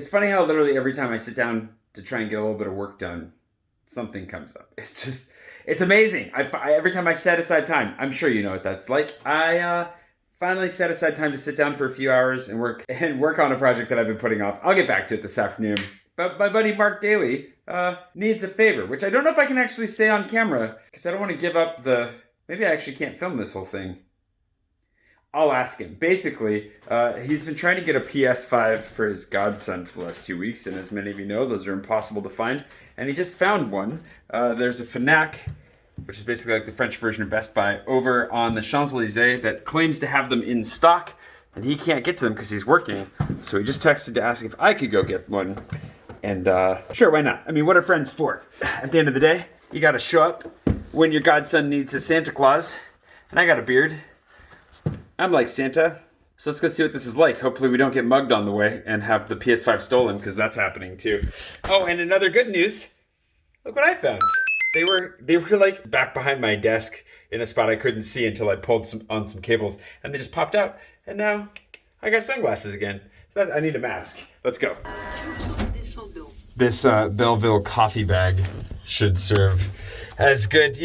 It's funny how literally every time I sit down to try and get a little bit of work done, something comes up. It's amazing. Every time I set aside time, I'm sure you know what that's like. I finally set aside time to sit down for a few hours and work on a project that I've been putting off. I'll get back to it this afternoon. But my buddy Mark Daly needs a favor, which I don't know if I can actually say on camera because I don't want to give up maybe I actually can't film this whole thing. I'll ask him. Basically, he's been trying to get a PS5 for his godson for the last 2 weeks, and as many of you know, those are impossible to find. And he just found one. There's a Fnac, which is basically like the French version of Best Buy, over on the Champs-Elysees that claims to have them in stock, and he can't get to them because he's working. So he just texted to ask if I could go get one. And sure, why not? I mean, what are friends for? At the end of the day, you gotta show up when your godson needs a Santa Claus. And I got a beard. I'm like Santa. So let's go see what this is like. Hopefully we don't get mugged on the way and have the PS5 stolen, because that's happening too. Oh, and another good news. Look what I found. They were like back behind my desk in a spot I couldn't see until I pulled on some cables, and they just popped out. And now I got sunglasses again. So I need a mask. Let's go. This Belleville coffee bag should serve as good,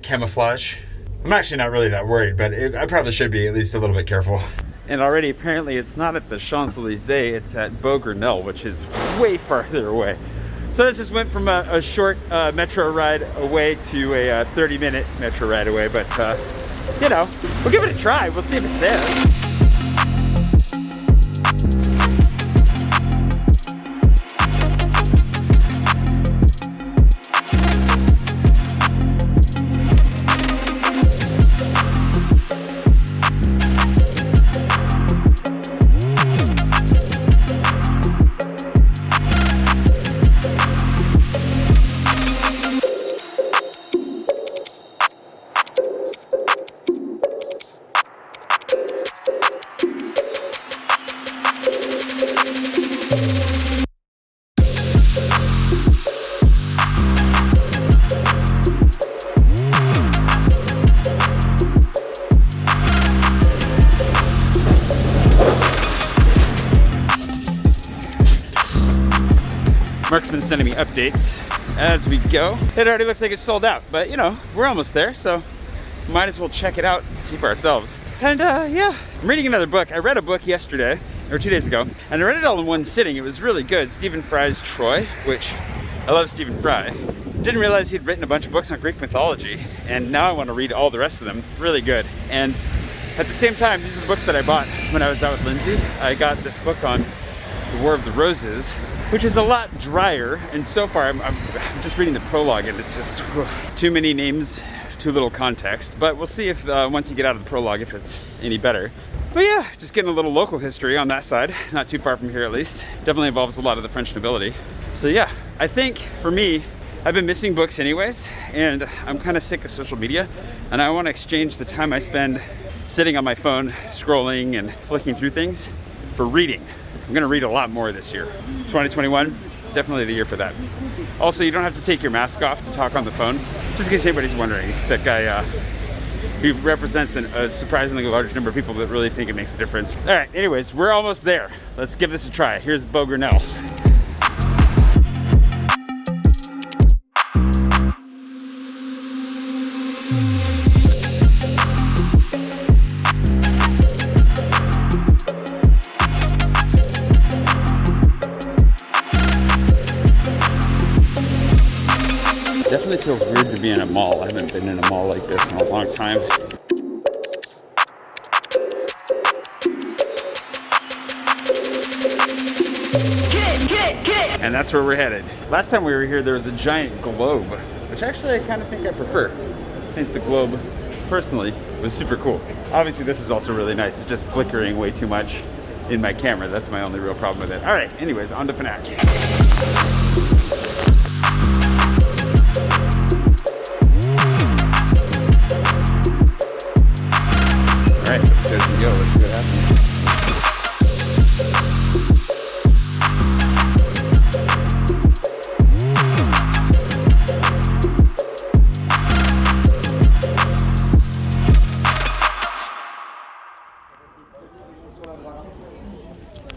camouflage. I'm actually not really that worried, but I probably should be at least a little bit careful. And already, apparently, it's not at the Champs-Elysees, it's at Beaugrenelle, which is way farther away. So this just went from a short metro ride away to a 30-minute metro ride away, but, we'll give it a try. We'll see if it's there. Mark's been sending me updates as we go. It already looks like it's sold out, but we're almost there, so might as well check it out and see for ourselves. And yeah, I'm reading another book. I read a book yesterday, or 2 days ago, and I read it all in one sitting. It was really good. Stephen Fry's Troy, which I love Stephen Fry. Didn't realize he'd written a bunch of books on Greek mythology, and now I want to read all the rest of them. Really good. And at the same time, these are the books that I bought when I was out with Lindsay. I got this book on the War of the Roses, which is a lot drier, and so far I'm just reading the prologue, and it's just too many names, too little context. But we'll see if once you get out of the prologue, if it's any better. But yeah, just getting a little local history on that side, not too far from here at least. Definitely involves a lot of the French nobility. So yeah, I think for me, I've been missing books anyways, and I'm kind of sick of social media, and I want to exchange the time I spend sitting on my phone, scrolling and flicking through things, for reading. I'm gonna read a lot more this year. 2021, definitely the year for that. Also, you don't have to take your mask off to talk on the phone. Just in case anybody's wondering, that guy, he represents a surprisingly large number of people that really think it makes a difference. All right, anyways, we're almost there. Let's give this a try. Here's Beaugrenelle. Definitely feels weird to be in a mall. I haven't been in a mall like this in a long time. And that's where we're headed. Last time we were here, there was a giant globe, which actually I kind of think I prefer. I think the globe, personally, was super cool. Obviously, this is also really nice. It's just flickering way too much in my camera. That's my only real problem with it. All right, anyways, on to Fnac. All right, upstairs we go. Let's see what happens.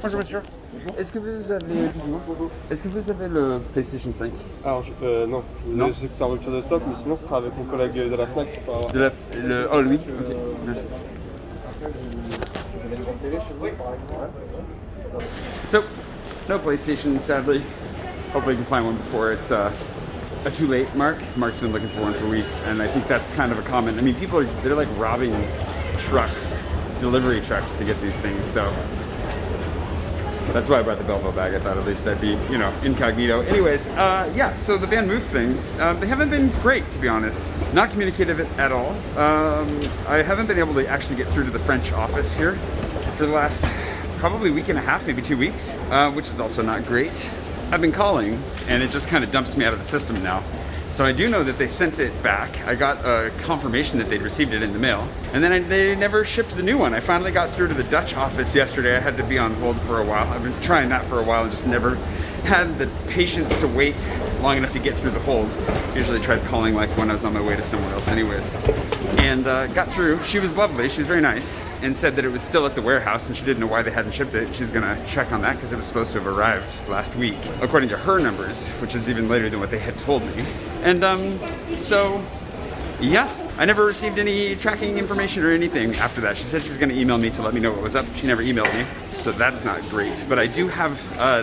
Bonjour monsieur. Est-ce que vous avez le PlayStation 5? Alors, non. Je sais que c'est en rupture de stock, mais sinon, ce sera avec mon collègue de la FNAC pour avoir ça. Oh, lui? Ok, merci. Vous avez une grande télé chez vous, par exemple? So, no PlayStation, sadly. Hopefully we can find one before it's a too late mark. Mark's been looking for one for weeks, and I think that's kind of a common. I mean, they're like robbing trucks, delivery trucks to get these things, so that's why I brought the Belleville bag. I thought at least I'd be, you know, incognito. Anyways, yeah, so the Van Moof thing, they haven't been great, to be honest. Not communicative at all. I haven't been able to actually get through to the French office here for the last probably week and a half, maybe 2 weeks, which is also not great. I've been calling, and it just kind of dumps me out of the system now. So I do know that they sent it back. I got a confirmation that they'd received it in the mail, and then they never shipped the new one. I finally got through to the Dutch office yesterday. I had to be on hold for a while. I've been trying that for a while and just never had the patience to wait long enough to get through the hold. Usually tried calling like when I was on my way to somewhere else anyways. And got through. She was lovely, she was very nice, and said that it was still at the warehouse and she didn't know why they hadn't shipped it. She's gonna check on that because it was supposed to have arrived last week, according to her numbers, which is even later than what they had told me. And so, yeah, I never received any tracking information or anything after that. She said she was gonna email me to let me know what was up. She never emailed me, so that's not great. But I do have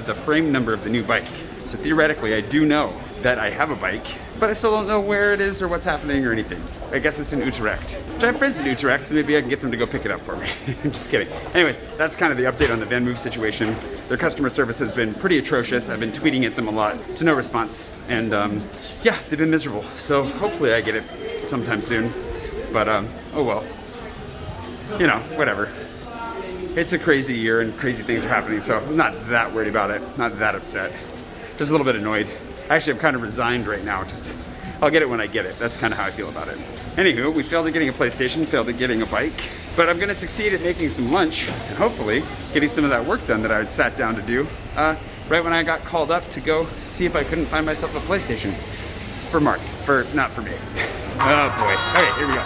the frame number of the new bike. So theoretically, I do know that I have a bike, but I still don't know where it is or what's happening or anything. I guess it's in Utrecht, which I have friends in Utrecht, so maybe I can get them to go pick it up for me. I'm just kidding. Anyways, that's kind of the update on the Van Moof situation. Their customer service has been pretty atrocious. I've been tweeting at them a lot to no response. And yeah, they've been miserable. So hopefully I get it sometime soon. But oh well. You know, whatever. It's a crazy year and crazy things are happening, so I'm not that worried about it. Not that upset. Just a little bit annoyed. Actually, I'm kind of resigned right now. I'll get it when I get it. That's kind of how I feel about it. Anywho, we failed at getting a PlayStation, failed at getting a bike, but I'm gonna succeed at making some lunch and hopefully getting some of that work done that I had sat down to do right when I got called up to go see if I couldn't find myself a PlayStation for Mark, not for me. Oh boy. Okay, here we go.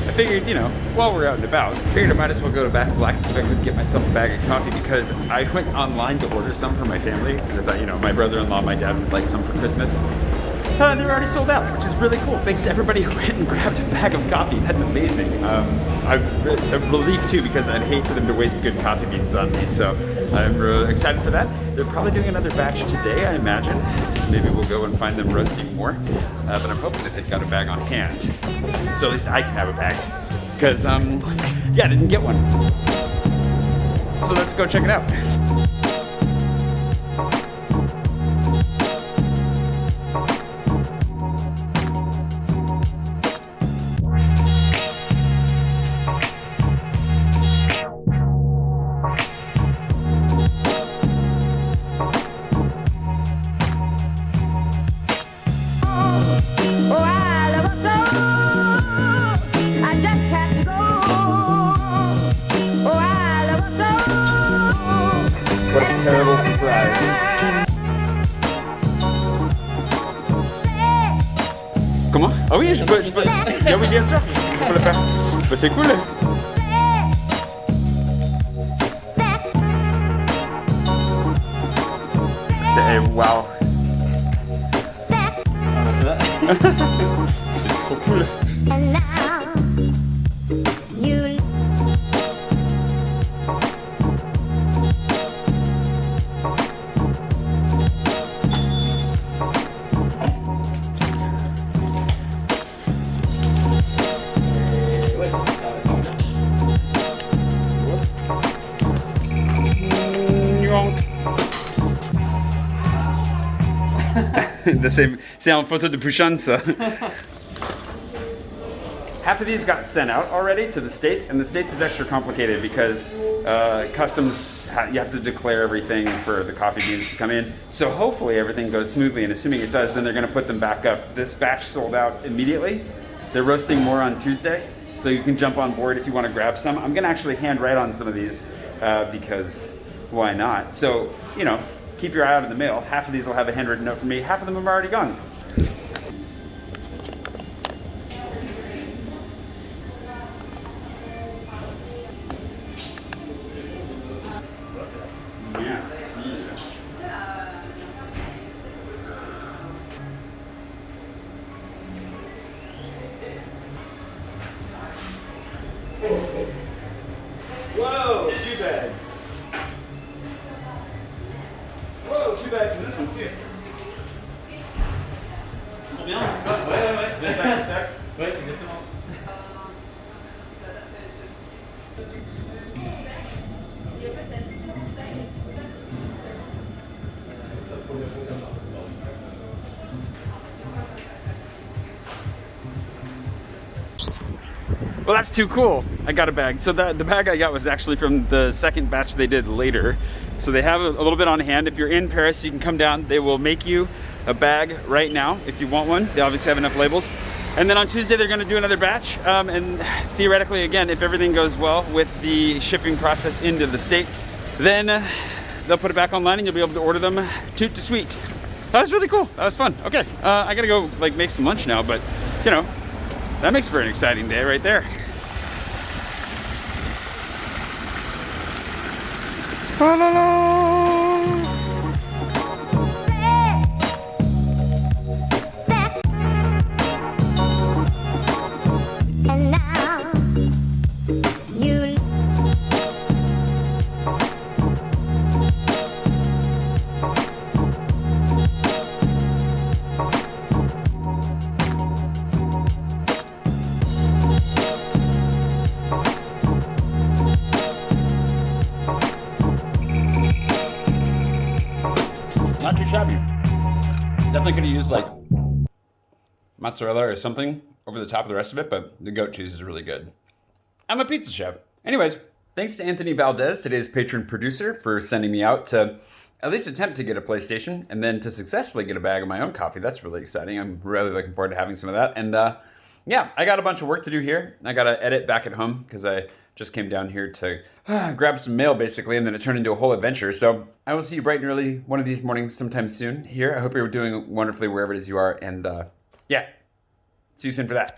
I figured, you know, while we're out and about, I might as well go to Black's if I could get myself a bag of coffee, because I went online to order some for my family because I thought, you know, my brother-in-law, my dad would like some for Christmas. They're already sold out, which is really cool. Thanks to everybody who went and grabbed a bag of coffee. That's amazing. It's a relief too, because I'd hate for them to waste good coffee beans on me. So I'm really excited for that. They're probably doing another batch today, I imagine. So maybe we'll go and find them roasting more. But I'm hoping that they've got a bag on hand, so at least I can have a bag. Because yeah, I didn't get one. So let's go check it out. What a terrible surprise. Comment? Ah oui, je peux. Ah oui, bien sûr, je peux le faire. Bah, c'est cool. C'est wow. Ah, c'est là. C'est trop cool. C'est en photo de Puchan, ça. half of these got sent out already to the States, and the States is extra complicated because customs, you have to declare everything for the coffee beans to come in. So hopefully everything goes smoothly, and assuming it does, then they're gonna put them back up. This batch sold out immediately. They're roasting more on Tuesday, so you can jump on board if you wanna grab some. I'm gonna actually hand write on some of these because why not? So, you know, keep your eye out in the mail. Half of these will have a handwritten note from me. Half of them have already gone. Yes. Whoa, 2 bags. Whoa, 2 bags in this one too. Trop bien. Ouais. Deux sacs. Ouais, exactement. Well, that's too cool. I got a bag. So the bag I got was actually from the second batch they did later. So they have a little bit on hand. If you're in Paris, you can come down. They will make you a bag right now if you want one. They obviously have enough labels. And then on Tuesday, they're gonna do another batch. And theoretically, again, if everything goes well with the shipping process into the States, then they'll put it back online and you'll be able to order them toot to sweet. That was really cool. That was fun. Okay, I gotta go like make some lunch now, but you know, that makes for an exciting day right there. La, la, la. And now you Not too shabby. Definitely could have used like mozzarella or something over the top of the rest of it, but the goat cheese is really good. I'm a pizza chef. Anyways, thanks to Anthony Valdez, today's patron producer, for sending me out to at least attempt to get a PlayStation and then to successfully get a bag of my own coffee. That's really exciting. I'm really looking forward to having some of that. And yeah, I got a bunch of work to do here. I got to edit back at home because I just came down here to grab some mail basically, and then it turned into a whole adventure. So I will see you bright and early one of these mornings sometime soon here. I hope you're doing wonderfully wherever it is you are. And yeah, see you soon for that.